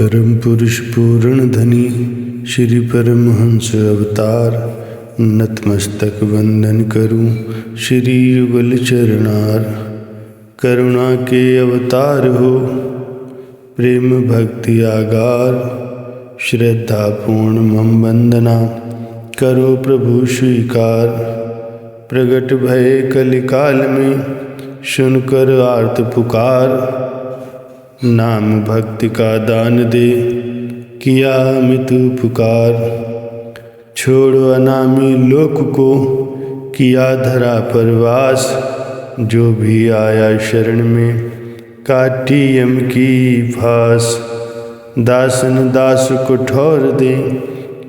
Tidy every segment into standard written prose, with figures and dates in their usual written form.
परम पुरुष पूर्ण धनी श्री परमहंस अवतार, नतमस्तक वंदन करूं श्री युगल चरणार। करुणा के अवतार हो प्रेम भक्ति आगार, श्रद्धा पूर्ण मम वंदना करो प्रभु स्वीकार। प्रगट भय कलिकाल में सुनकर आर्त पुकार, नाम भक्ति का दान दे किया अमित उपकार। छोड़ो अनामी लोक को किया धरा पर वास, जो भी आया शरण में काटी यम की फांस। दासन दास को ठौर दे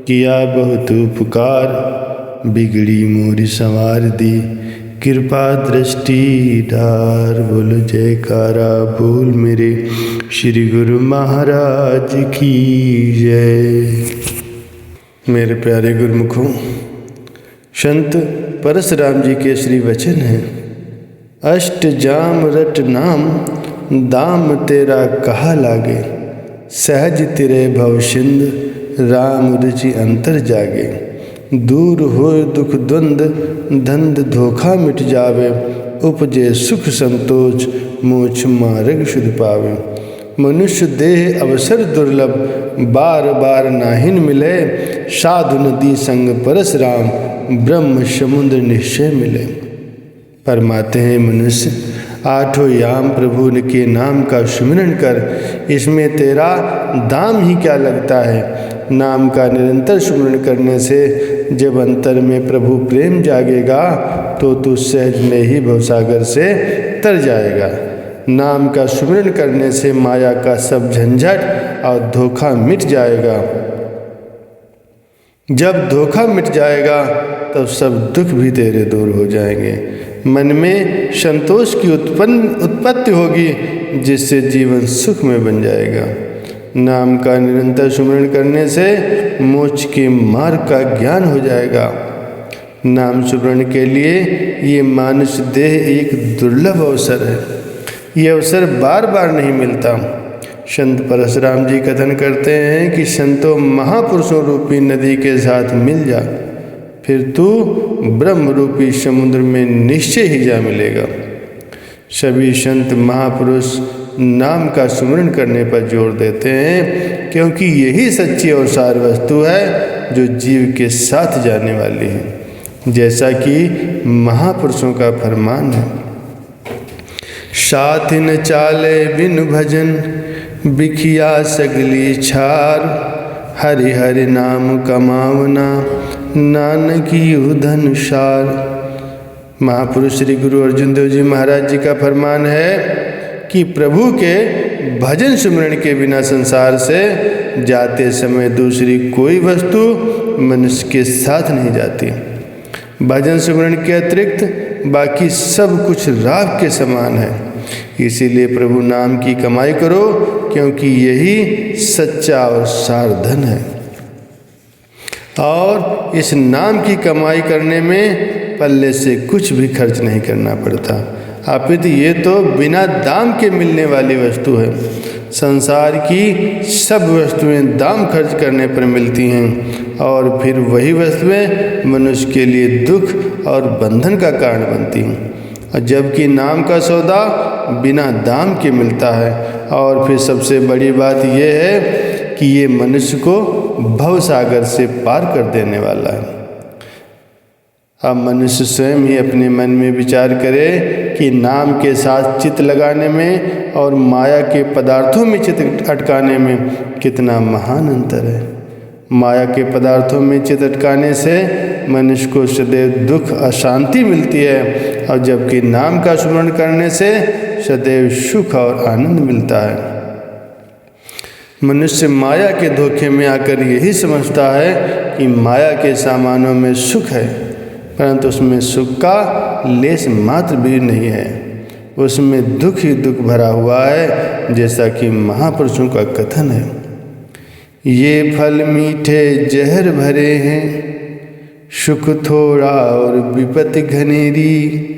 किया बहुत उपकार, बिगड़ी मोरी संवार दी कृपा दृष्टि धार। बोलो जयकारा बोल मेरे श्री गुरु महाराज की जय। मेरे प्यारे गुरुमुखों, संत परशुराम जी के श्री वचन हैं। अष्ट जाम रट नाम, दाम तेरा कहा लागे। सहज तेरे भव सिंध, राम रुचि अंतर जागे। दूर हो दुख द्वंद, धंध धोखा मिट जावे। उपजे सुख संतोष, मोक्ष मार्ग शुद्ध पावे। मनुष्य देह अवसर दुर्लभ, बार बार नाहिन मिले। साधु नदी संग परशुराम, ब्रह्म समुद्र निश्चय मिले। फरमाते हैं मनुष्य, आठों याम प्रभु के नाम का सुमिरन कर, इसमें तेरा दाम ही क्या लगता है। नाम का निरंतर सुमिरन करने से जब अंतर में प्रभु प्रेम जागेगा तो तू सहज में ही भवसागर से तर जाएगा। नाम का सुमिरन करने से माया का सब झंझट और धोखा मिट जाएगा। जब धोखा मिट जाएगा तब सब दुख भी तेरे दूर हो जाएंगे। मन में संतोष की उत्पत्ति होगी, जिससे जीवन सुख में बन जाएगा। नाम का निरंतर सुमिरन करने से मोक्ष के मार्ग का ज्ञान हो जाएगा। नाम सुमिरन के लिए ये मानुष देह एक दुर्लभ अवसर है। ये अवसर बार बार नहीं मिलता। संत परशुराम जी कथन करते हैं कि संतों महापुरुषों रूपी नदी के साथ मिल जा, फिर तू ब्रह्म रूपी समुद्र में निश्चय ही जा मिलेगा। सभी संत महापुरुष नाम का सुमिरन करने पर जोर देते हैं, क्योंकि यही सच्ची और सार वस्तु है जो जीव के साथ जाने वाली है, जैसा कि महापुरुषों का फरमान है। साथ न चाले बिन भजन, बिखिया सगली छार। हरि हरि नाम कमावना, नानकी उधन सार। महापुरुष श्री गुरु अर्जुन देव जी महाराज जी का फरमान है कि प्रभु के भजन सुमिरन के बिना संसार से जाते समय दूसरी कोई वस्तु मनुष्य के साथ नहीं जाती। भजन सुमिरन के अतिरिक्त बाकी सब कुछ राख के समान है। इसीलिए प्रभु नाम की कमाई करो, क्योंकि यही सच्चा और सार धन है। और इस नाम की कमाई करने में पल्ले से कुछ भी खर्च नहीं करना पड़ता। अपितु ये तो बिना दाम के मिलने वाली वस्तु है। संसार की सब वस्तुएं दाम खर्च करने पर मिलती हैं, और फिर वही वस्तुएं मनुष्य के लिए दुख और बंधन का कारण बनती हैं। और जबकि नाम का सौदा बिना दाम के मिलता है। और फिर सबसे बड़ी बात यह है कि ये मनुष्य को भव सागर से पार कर देने वाला है। अब मनुष्य स्वयं ही अपने मन में विचार करे कि नाम के साथ चित्त लगाने में और माया के पदार्थों में चित्त अटकाने में कितना महान अंतर है। माया के पदार्थों में चित्त अटकाने से मनुष्य को सदैव दुख अशांति मिलती है, और जबकि नाम का स्मरण करने से सदैव सुख और आनंद मिलता है। मनुष्य माया के धोखे में आकर यही समझता है कि माया के सामानों में सुख है, परंतु उसमें सुख का लेस मात्र भी नहीं है। उसमें दुख ही दुख भरा हुआ है, जैसा कि महापुरुषों का कथन है। ये फल मीठे जहर भरे हैं, सुख थोड़ा और विपत्ति घनेरी।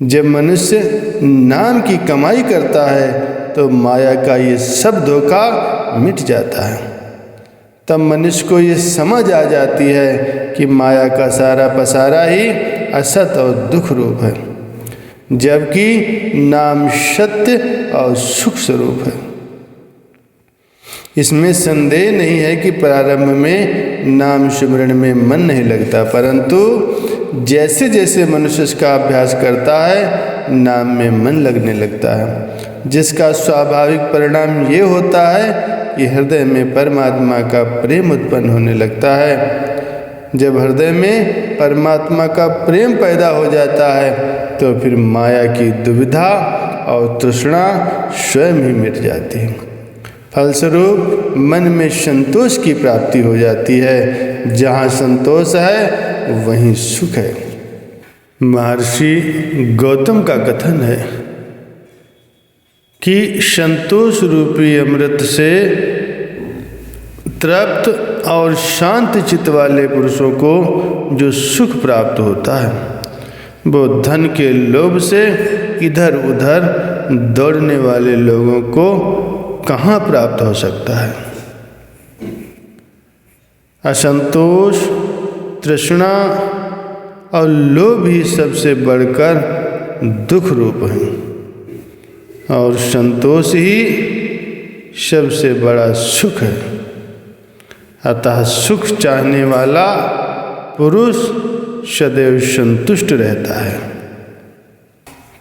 जब मनुष्य नाम की कमाई करता है तो माया का ये सब धोखा मिट जाता है। तब मनुष्य को ये समझ आ जाती है कि माया का सारा पसारा ही असत और दुख रूप है, जबकि नाम सत्य और सुख स्वरूप है। इसमें संदेह नहीं है कि प्रारंभ में नाम सिमरण में मन नहीं लगता, परंतु जैसे जैसे मनुष्य इसका अभ्यास करता है नाम में मन लगने लगता है, जिसका स्वाभाविक परिणाम ये होता है कि हृदय में परमात्मा का प्रेम उत्पन्न होने लगता है। जब हृदय में परमात्मा का प्रेम पैदा हो जाता है तो फिर माया की दुविधा और तृष्णा स्वयं ही मिट जाती है। फलस्वरूप मन में संतोष की प्राप्ति हो जाती है। जहाँ संतोष है वहीं सुख है। महर्षि गौतम का कथन है कि संतोष रूपी अमृत से तृप्त और शांत चित्त वाले पुरुषों को जो सुख प्राप्त होता है वो धन के लोभ से इधर उधर दौड़ने वाले लोगों को कहाँ प्राप्त हो सकता है। असंतोष, तृष्णा और लोभ ही सबसे बढ़कर दुख रूप है और संतोष ही सबसे बड़ा सुख है। अतः सुख चाहने वाला पुरुष सदैव संतुष्ट रहता है।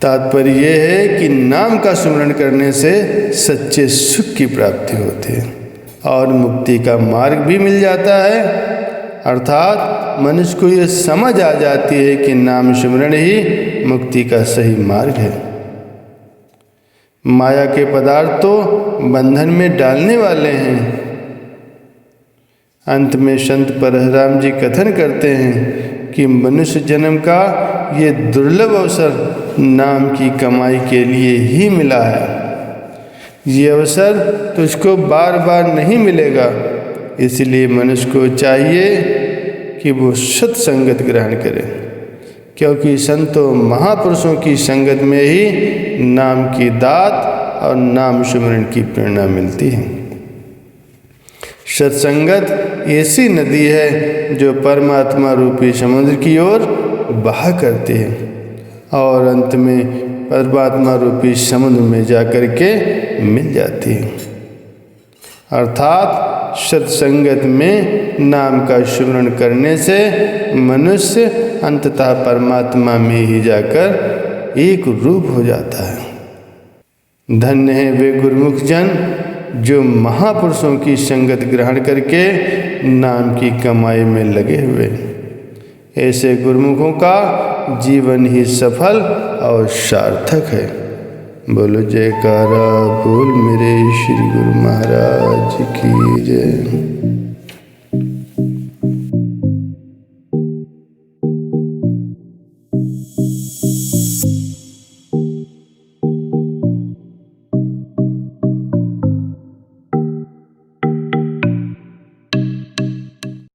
तात्पर्य यह है कि नाम का स्मरण करने से सच्चे सुख की प्राप्ति होती है और मुक्ति का मार्ग भी मिल जाता है। अर्थात मनुष्य को यह समझ आ जाती है कि नाम स्मरण ही मुक्ति का सही मार्ग है। माया के पदार्थ तो बंधन में डालने वाले हैं। अंत में संत परशुराम जी कथन करते हैं कि मनुष्य जन्म का ये दुर्लभ अवसर नाम की कमाई के लिए ही मिला है। ये अवसर तुझको बार बार नहीं मिलेगा, इसलिए मनुष्य को चाहिए कि वो सत्संगत ग्रहण करे, क्योंकि संतों महापुरुषों की संगत में ही नाम की दात और नाम स्मरण की प्रेरणा मिलती है। सत्संगत ऐसी नदी है जो परमात्मा रूपी समुद्र की ओर बहा करती है और अंत में परमात्मा रूपी समुद्र में जाकर के मिल जाती है। अर्थात सत्संगत में नाम का स्मरण करने से मनुष्य अंततः परमात्मा में ही जाकर एक रूप हो जाता है। धन्य है वे गुरुमुख जन जो महापुरुषों की संगत ग्रहण करके नाम की कमाई में लगे हुए। ऐसे गुरुमुखों का जीवन ही सफल और सार्थक है। बोलो जयकारा बोल मेरे श्री गुरु महाराज की जय।